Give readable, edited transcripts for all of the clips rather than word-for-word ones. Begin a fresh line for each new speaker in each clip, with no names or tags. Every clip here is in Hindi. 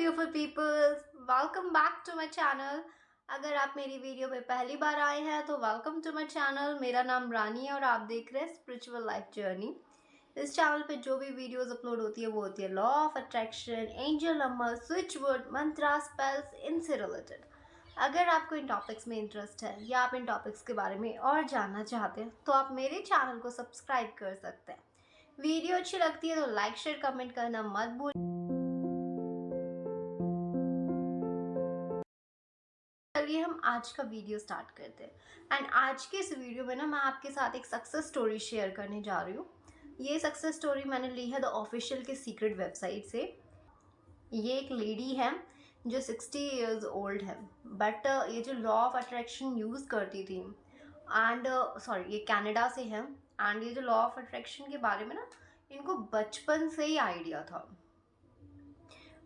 Beautiful peoples, welcome back to my channel. अगर आप मेरी वीडियो पे पहली बार आए हैं तो वेलकम टू माय चैनल। मेरा नाम रानी है और आप देख रहे हैं स्पिरिचुअल लाइफ जर्नी। इस चैनल पे जो भी वीडियोस अपलोड होती है वो होती है law of attraction, angel number, switch word, Mantra, spells, इनसे रिलेटेड। अगर आपको इन टॉपिक्स में इंटरेस्ट है या आप इन टॉपिक्स के बारे में और जानना चाहते हैं तो आप मेरे चैनल को सब्सक्राइब कर सकते हैं। वीडियो अच्छी लगती है तो लाइक शेयर कमेंट करना मत भूलिए। चलिए हम आज का वीडियो स्टार्ट करते हैं। एंड आज के इस वीडियो में ना मैं आपके साथ एक सक्सेस स्टोरी शेयर करने जा रही हूँ। ये सक्सेस स्टोरी मैंने ली है द ऑफिशियल के सीक्रेट वेबसाइट से। ये एक लेडी है जो 60 इयर्स ओल्ड है, बट ये जो लॉ ऑफ अट्रैक्शन यूज़ करती थी एंड सॉरी ये कनाडा से है। एंड ये जो लॉ ऑफ अट्रैक्शन के बारे में ना इनको बचपन से ही आइडिया था।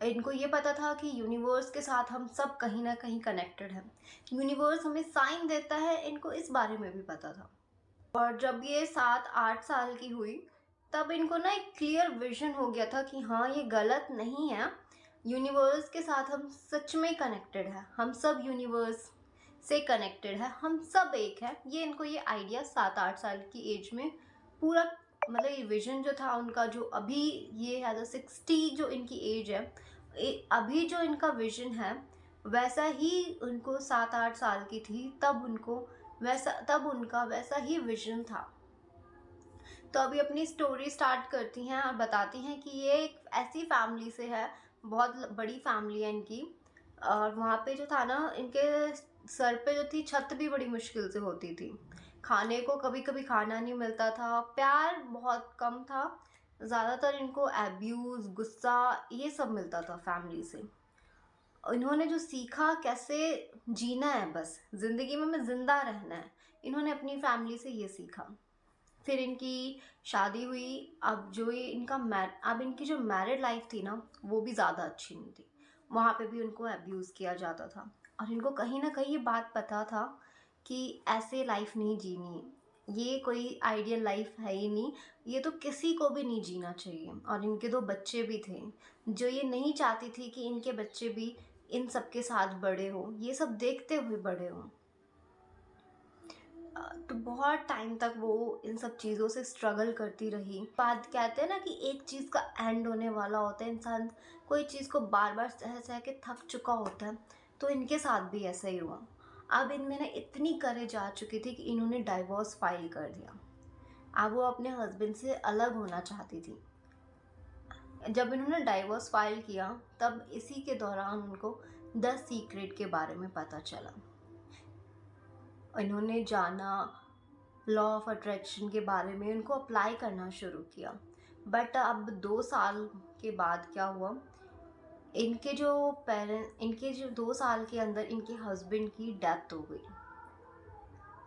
इनको ये पता था कि यूनिवर्स के साथ हम सब कहीं ना कहीं कनेक्टेड हैं। यूनिवर्स हमें साइन देता है, इनको इस बारे में भी पता था। और जब ये 7-8 साल की हुई तब इनको ना एक क्लियर विजन हो गया था कि हाँ ये गलत नहीं है, यूनिवर्स के साथ हम सच में कनेक्टेड है, हम सब यूनिवर्स से कनेक्टेड है, हम सब एक है। ये इनको ये आइडिया 7-8 साल की एज में पूरा, मतलब ये विजन जो था उनका, जो अभी ये है तो 60 जो इनकी एज है, अभी जो इनका विजन है वैसा ही उनको 7-8 साल की थी तब उनका वैसा ही विजन था। तो अभी अपनी स्टोरी स्टार्ट करती हैं और बताती हैं कि ये एक ऐसी फैमिली से है, बहुत बड़ी फैमिली है इनकी। और वहाँ पे जो था ना, इनके सर पे जो थी छत भी बड़ी मुश्किल से होती थी, खाने को कभी कभी खाना नहीं मिलता था, प्यार बहुत कम था, ज़्यादातर इनको एब्यूज़, गुस्सा ये सब मिलता था फैमिली से। इन्होंने जो सीखा कैसे जीना है, बस ज़िंदगी में हमें ज़िंदा रहना है, इन्होंने अपनी फैमिली से ये सीखा। फिर इनकी शादी हुई। अब इनकी जो मैरिड लाइफ थी ना वो भी ज़्यादा अच्छी नहीं थी। वहाँ पे भी उनको अब्यूज़ किया जाता था और इनको कहीं ना कहीं ये बात पता था कि ऐसे लाइफ नहीं जीनी है, ये कोई आइडियल लाइफ है ही नहीं, ये तो किसी को भी नहीं जीना चाहिए। और इनके 2 बच्चे भी थे जो ये नहीं चाहती थी कि इनके बच्चे भी इन सब के साथ बड़े हो, ये सब देखते हुए बड़े हों। तो बहुत टाइम तक वो इन सब चीज़ों से स्ट्रगल करती रही। बात कहते हैं ना कि एक चीज़ का एंड होने वाला होता है, इंसान कोई चीज़ को बार बार सह सह के थक चुका होता है, तो इनके साथ भी ऐसा ही हुआ। अब इनमें ना इतनी करेज आ चुकी थी कि इन्होंने डाइवोर्स फाइल कर दिया। अब वो अपने हस्बैंड से अलग होना चाहती थी। जब इन्होंने डाइवोर्स फाइल किया तब इसी के दौरान उनको द सीक्रेट के बारे में पता चला। इन्होंने जाना, लॉ ऑफ अट्रैक्शन के बारे में उनको अप्लाई करना शुरू किया। बट अब 2 साल के बाद क्या हुआ, इनके जो 2 साल के अंदर इनके हस्बैंड की डेथ हो गई।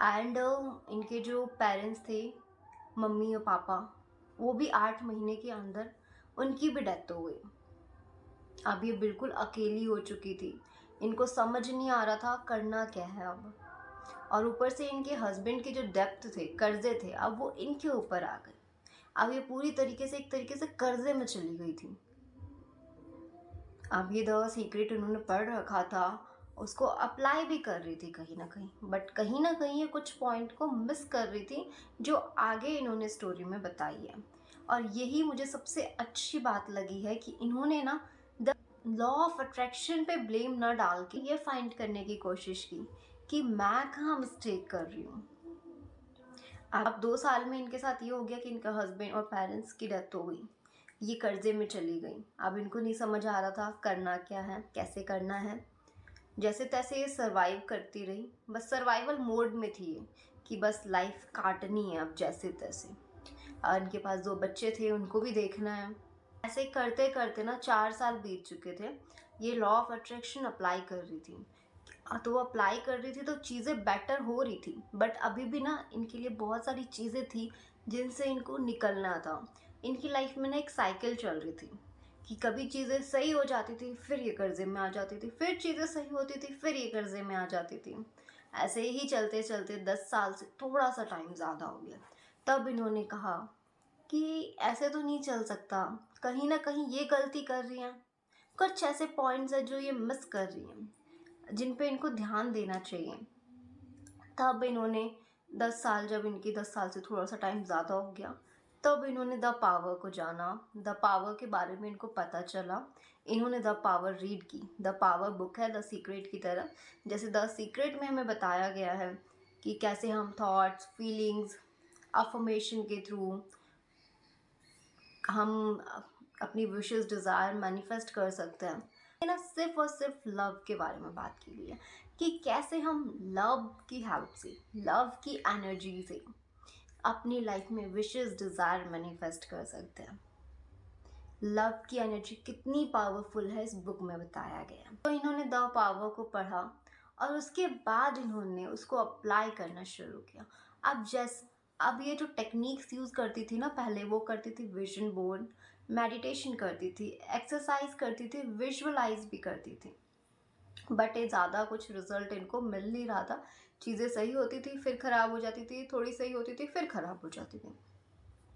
एंड इनके जो पेरेंट्स थे, मम्मी और पापा, वो भी 8 महीने के अंदर उनकी भी डेथ हो गई। अब ये बिल्कुल अकेली हो चुकी थी, इनको समझ नहीं आ रहा था करना क्या है अब। और ऊपर से इनके हस्बैंड के जो डेप्थ थे, कर्जे थे, अब वो इनके ऊपर आ गए। अब ये पूरी तरीके से एक तरीके से कर्जे में चली गई थी। अब ये द सीक्रेट उन्होंने पढ़ रखा था, उसको अप्लाई भी कर रही थी कहीं ना कहीं, बट कहीं ना कहीं ये कुछ पॉइंट को मिस कर रही थी जो आगे इन्होंने स्टोरी में बताई है। और यही मुझे सबसे अच्छी बात लगी है कि इन्होंने ना द लॉ ऑफ अट्रैक्शन पे ब्लेम न डाल के ये फाइंड करने की कोशिश की कि मैं कहाँ मिस्टेक कर रही हूँ। अब 2 साल में इनके साथ ये हो गया कि इनका हस्बैंड और पेरेंट्स की डेथ हो गई, ये कर्जे में चली गई। अब इनको नहीं समझ आ रहा था करना क्या है, कैसे करना है। जैसे तैसे ये सर्वाइव करती रही, बस सर्वाइवल मोड में थी ये कि बस लाइफ काटनी है अब जैसे तैसे। और इनके पास 2 बच्चे थे, उनको भी देखना है। ऐसे करते करते ना 4 साल बीत चुके थे। ये लॉ ऑफ अट्रैक्शन अप्लाई कर रही थी, तो वो अप्लाई कर रही थी तो चीज़ें बेटर हो रही थी, बट अभी भी ना इनके लिए बहुत सारी चीज़ें थी जिनसे इनको निकलना था। इनकी लाइफ में ना एक साइकिल चल रही थी कि कभी चीज़ें सही हो जाती थी फिर ये कर्जे में आ जाती थी, फिर चीज़ें सही होती थी फिर ये कर्जे में आ जाती थी। ऐसे ही चलते चलते 10 साल से थोड़ा सा टाइम ज़्यादा हो गया। तब इन्होंने कहा कि ऐसे तो नहीं चल सकता, कहीं ना कहीं ये गलती कर रही हैं, कुछ ऐसे पॉइंट्स हैं जो ये मिस कर रही हैं, जिन पे इनको ध्यान देना चाहिए। तब इन्होंने 10 साल, जब इनकी 10 साल से थोड़ा सा टाइम ज़्यादा हो गया, तब इन्होंने द पावर को जाना। द पावर के बारे में इनको पता चला। इन्होंने द पावर रीड की। द पावर बुक है द सीक्रेट की तरह। जैसे द सीक्रेट में हमें बताया गया है कि कैसे हम थॉट्स, फीलिंग्स, अफर्मेशन के थ्रू हम अपनी विशेस, डिज़ायर मैनिफेस्ट कर सकते हैं। ये ना सिर्फ और सिर्फ लव के बारे में बात की गई है कि कैसे हम लव की हेल्प से, लव की एनर्जी से अपनी लाइफ में विशेस, डिज़ायर मैनिफेस्ट कर सकते हैं। लव की एनर्जी कितनी पावरफुल है इस बुक में बताया गया है। तो इन्होंने द पावर को पढ़ा और उसके बाद इन्होंने उसको अप्लाई करना शुरू किया। अब ये जो टेक्निक्स यूज़ करती थी ना पहले, वो करती थी विजन बोर्ड, मेडिटेशन करती थी, एक्सरसाइज करती थी, विजुअलाइज भी करती थी, बट ये ज़्यादा कुछ रिजल्ट इनको मिल नहीं रहा था। चीज़ें सही होती थी फिर ख़राब हो जाती थी, थोड़ी सही होती थी फिर ख़राब हो जाती थी।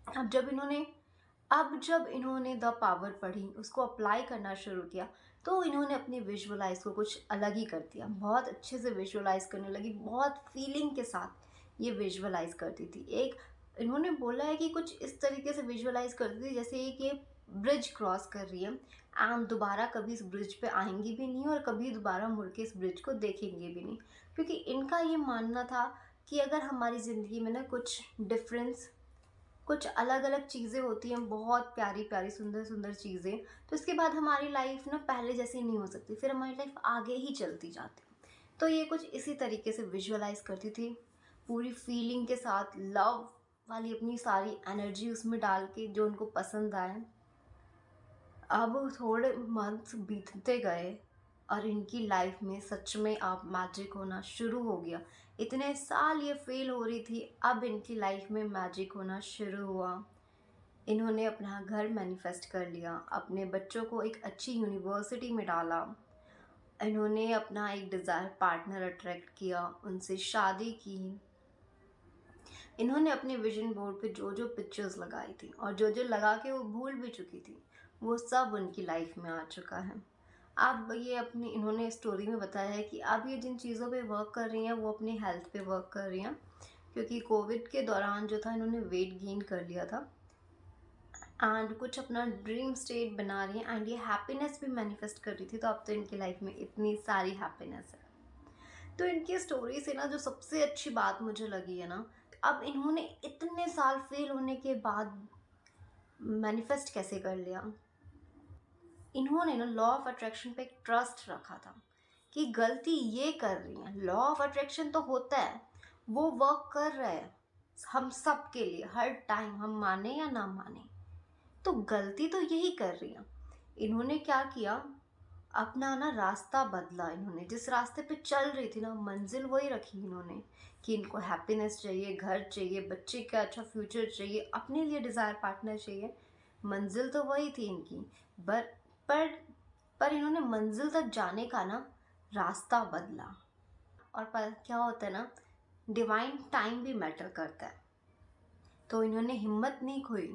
अब जब इन्होंने द पावर पढ़ी, उसको अप्लाई करना शुरू किया, तो इन्होंने अपने विजुअलाइज को कुछ अलग ही कर दिया। बहुत अच्छे से विजुअलाइज करने लगी, बहुत फीलिंग के साथ ये विजुअलाइज करती थी। एक इन्होंने बोला है कि कुछ इस तरीके से विजुअलाइज करती थी जैसे कि ब्रिज क्रॉस कर रही है एंड दोबारा कभी इस ब्रिज पे आएंगी भी नहीं और कभी दोबारा मुड़ के इस ब्रिज को देखेंगे भी नहीं, क्योंकि इनका ये मानना था कि अगर हमारी ज़िंदगी में ना कुछ डिफरेंस, कुछ अलग अलग चीज़ें होती हैं, बहुत प्यारी प्यारी सुंदर सुंदर चीज़ें, तो इसके बाद हमारी लाइफ ना पहले जैसी नहीं हो सकती, फिर हमारी लाइफ आगे ही चलती जाती। तो ये कुछ इसी तरीके से विजुअलाइज करती थी, पूरी फीलिंग के साथ, लव वाली अपनी सारी एनर्जी उसमें डाल के जो उनको पसंद आए। अब थोड़े मंथ्स बीतते गए और इनकी लाइफ में सच में अब मैजिक होना शुरू हो गया। इतने साल ये फेल हो रही थी, अब इनकी लाइफ में मैजिक होना शुरू हुआ। इन्होंने अपना घर मैनिफेस्ट कर लिया, अपने बच्चों को एक अच्छी यूनिवर्सिटी में डाला, इन्होंने अपना एक डिज़ायर पार्टनर अट्रैक्ट किया, उनसे शादी की। इन्होंने अपने विजन बोर्ड पे जो जो पिक्चर्स लगाई थी और जो जो लगा के वो भूल भी चुकी थी, वो सब उनकी लाइफ में आ चुका है। अब ये अपनी इन्होंने स्टोरी में बताया है कि अब ये जिन चीज़ों पे वर्क कर रही हैं वो अपनी हेल्थ पे वर्क कर रही हैं, क्योंकि कोविड के दौरान जो था इन्होंने वेट गेन कर लिया था एंड कुछ अपना ड्रीम स्टेट बना रही हैं एंड ये हैप्पीनेस भी मैनिफेस्ट कर रही थी। तो अब तो इनकी लाइफ में इतनी सारी हैप्पीनेस है। तो इनकी स्टोरी से ना जो सबसे अच्छी बात मुझे लगी है ना, अब इन्होंने इतने साल फेल होने के बाद मैनिफेस्ट कैसे कर लिया। इन्होंने ना लॉ ऑफ अट्रैक्शन पे एक ट्रस्ट रखा था कि गलती ये कर रही है, लॉ ऑफ अट्रैक्शन तो होता है, वो वर्क कर रहा है हम सब के लिए हर टाइम, हम माने या ना माने, तो गलती तो यही कर रही है। इन्होंने क्या किया, अपना ना रास्ता बदला। इन्होंने जिस रास्ते पे चल रही थी ना, मंजिल वही रखी इन्होंने कि इनको हैप्पीनेस चाहिए, घर चाहिए, बच्चे का अच्छा फ्यूचर चाहिए, अपने लिए डिज़ायर पार्टनर चाहिए। मंजिल तो वही थी इनकी, पर पर पर इन्होंने मंजिल तक जाने का ना रास्ता बदला। और पर क्या होता है ना, डिवाइन टाइम भी मैटर करता है। तो इन्होंने हिम्मत नहीं खोई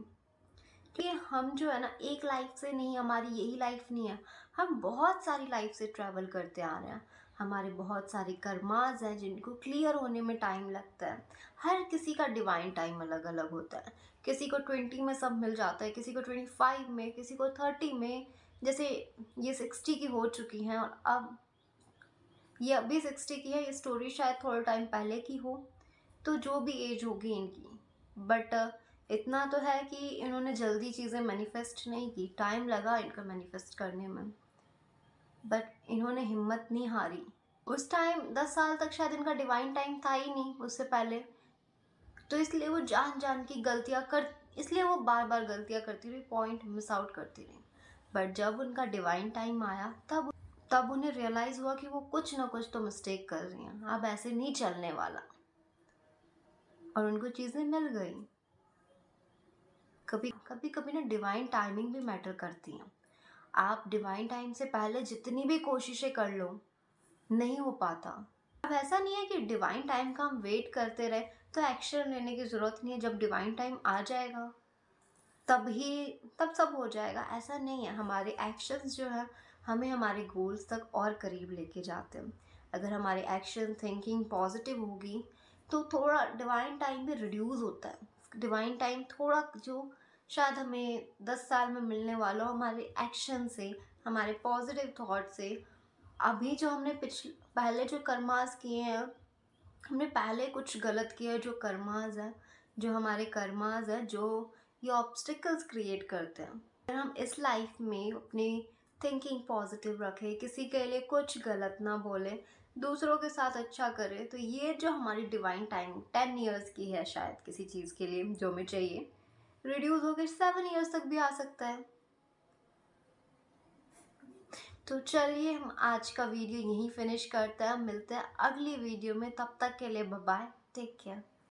कि हम जो है ना एक लाइफ से नहीं, हमारी यही लाइफ नहीं है, हम बहुत सारी लाइफ से ट्रैवल करते आ रहे हैं। हमारे बहुत सारे कर्मास हैं जिनको क्लियर होने में टाइम लगता है। हर किसी का डिवाइन टाइम अलग अलग होता है। किसी को 20 में सब मिल जाता है, किसी को 25 में, किसी को 30 में। जैसे ये 60 की हो चुकी हैं और अब ये अभी 60 की है, ये स्टोरी शायद थोड़ा टाइम पहले की हो, तो जो भी एज होगी इनकी, बट इतना तो है कि इन्होंने जल्दी चीज़ें मैनिफेस्ट नहीं की, टाइम लगा इनका मैनिफेस्ट करने में, बट इन्होंने हिम्मत नहीं हारी। उस टाइम 10 साल तक शायद इनका डिवाइन टाइम था ही नहीं उससे पहले, तो इसलिए वो जान जान की गलतियाँ कर, इसलिए वो बार बार गलतियाँ करती रही, पॉइंट मिस आउट करती रही। बट जब उनका डिवाइन टाइम आया, तब उन्हें रियलाइज़ हुआ कि वो कुछ ना कुछ तो मिस्टेक कर रही हैं, अब ऐसे नहीं चलने वाला, और उनको चीज़ें मिल गई। कभी कभी कभी ना डिवाइन टाइमिंग भी मैटर करती हैं। आप डिवाइन टाइम से पहले जितनी भी कोशिशें कर लो, नहीं हो पाता। अब ऐसा नहीं है कि डिवाइन टाइम का हम वेट करते रहे तो एक्शन लेने की ज़रूरत नहीं है। जब डिवाइन टाइम आ जाएगा तब सब हो जाएगा, ऐसा नहीं है। हमारे एक्शंस जो है हमें हमारे गोल्स तक और करीब लेके जाते हैं। अगर हमारी एक्शन थिंकिंग पॉजिटिव होगी तो थोड़ा डिवाइन टाइम भी रिड्यूस होता है। डिवाइन टाइम थोड़ा जो शायद हमें 10 साल में मिलने वाला हो, हमारे एक्शन से, हमारे पॉजिटिव थॉट से, अभी जो हमने पहले जो कर्मास किए हैं, हमने पहले कुछ गलत किया है, जो कर्मास है, जो हमारे कर्मास है, जो ये ऑब्स्टिकल्स क्रिएट करते हैं। अगर हम इस लाइफ में अपनी थिंकिंग पॉजिटिव रखें, किसी के लिए कुछ गलत ना बोले, दूसरों के साथ अच्छा करें, तो ये जो हमारी डिवाइन टाइम 10 ईयर्स की है शायद किसी चीज़ के लिए जो हमें चाहिए, रिड्यूस होकर 7 ईयर्स तक भी आ सकता है। तो चलिए हम आज का वीडियो यहीं फिनिश करते हैं। मिलते हैं अगली वीडियो में, तब तक के लिए बाय बाय, टेक केयर।